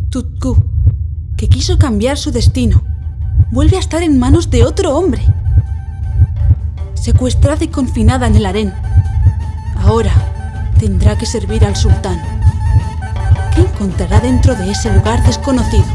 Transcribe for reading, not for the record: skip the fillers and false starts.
Tutku, que quiso cambiar su destino, vuelve a estar en manos de otro hombre. Secuestrada y confinada en el harén, ahora tendrá que servir al sultán. ¿Qué encontrará dentro de ese lugar desconocido?